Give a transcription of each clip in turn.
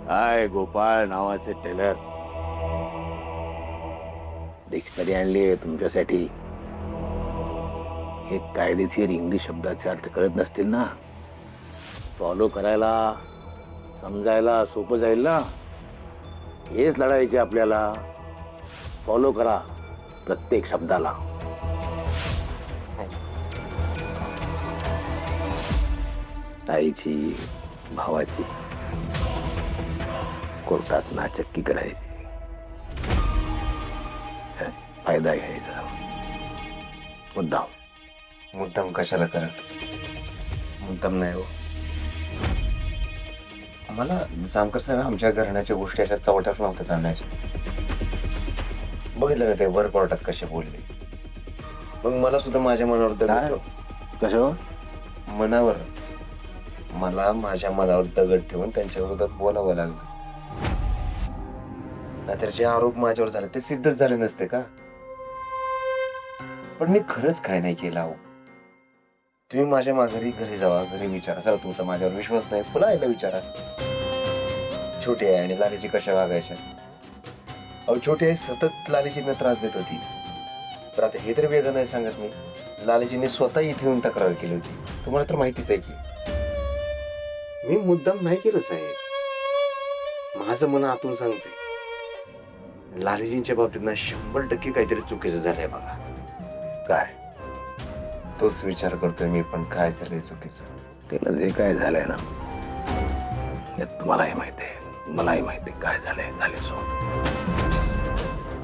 हाय गोपाळ नावाचे teller dictionary आणली तुमच्यासाठी. हे कायदेशीर इंग्लिश शब्दाचे अर्थ कळत नसतील ना, फॉलो करायला समजायला सोपं जाईल ना. हेच लढायचे आपल्याला. फॉलो करा प्रत्येक शब्दाला. ताईची भावाची कोर्टात नाचक्की करायची, फायदा घ्यायचा. मुद्दाम कशाला करा? मुद्दाम नाही हो. मला जामकर साहेब आमच्या घराण्याच्या गोष्टी अशा चवटात नव्हत्या जाण्याच्या. बघितलं ना ते वर कोर्टात कसे बोलले. मग मला सुद्धा माझ्या मनावर दगड कशावर? मनावर मला माझ्या मनावर दगड ठेवून त्यांच्या विरोधात बोलावं लागलं. नाहीतर जे आरोप माझ्यावर झाले ते सिद्धच झाले नसते का? पण मी खरंच काय नाही केलं अहो. तुम्ही माझ्या माघारी घरी जावा, घरी विचारा. सर तुमचा माझ्यावर विश्वास नाही, पुन्हा आईला विचारा. छोटी आहे आणि लालीची कशा वागायच्या. अहो छोटी आई सतत लालीजींना त्रास देत होती. तर आता हे तर वेगळं नाही सांगत मी. लालीजींनी स्वतः इथे येऊन तक्रार केली होती. तुम्हाला तर माहितीच आहे की मी मुद्दाम नाही केलं साहेब. माझं मन आतून सांगते लालीजींच्या बाबतीत ना 100% काहीतरी चुकीचं झालंय बघा. काय? तोच विचार करतोय मी पण, काय झालंय चुकीचं. त्याला जे काय झालंय ना, यात तुम्हालाही माहिती आहे, मलाही माहिती आहे काय झालंय. झाले सो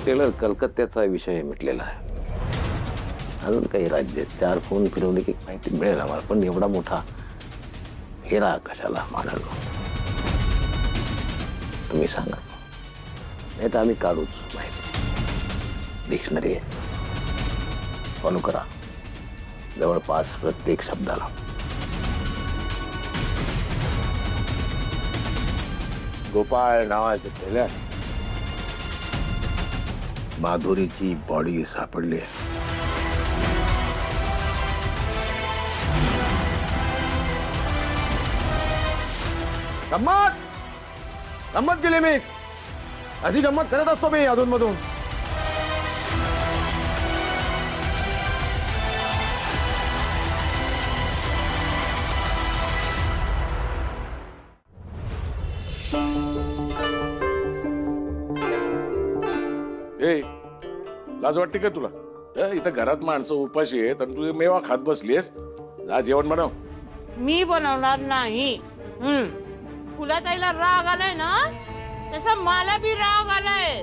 टेलर कलकत्त्याचा विषय मिटलेला आहे. अजून काही राज्यात 4 फोन फिरवले की माहिती मिळेल आम्हाला. पण एवढा मोठा हेरा कशाला मानालो तुम्ही सांगा. नाही तर आम्ही काढूच माहिती. डिक्शनरी आहे, फॉलो करा जवळपास प्रत्येक शब्दाला. गोपाळ नावाचे टेलर, माधुरीची बॉडी सापडली आहे. गम्मत गम्मत केली मी. अशी गंमत करत असतो मी अधून मधून. ए लाज वाटते का तुला? इथं घरात माणसं उपाशी आहेत आणि तू मेवा खात बसलीस. जा जेवण बनव. मी बनवणार नाही. फुलाताईला राग आलाय ना, तसा मला बी राग आलाय.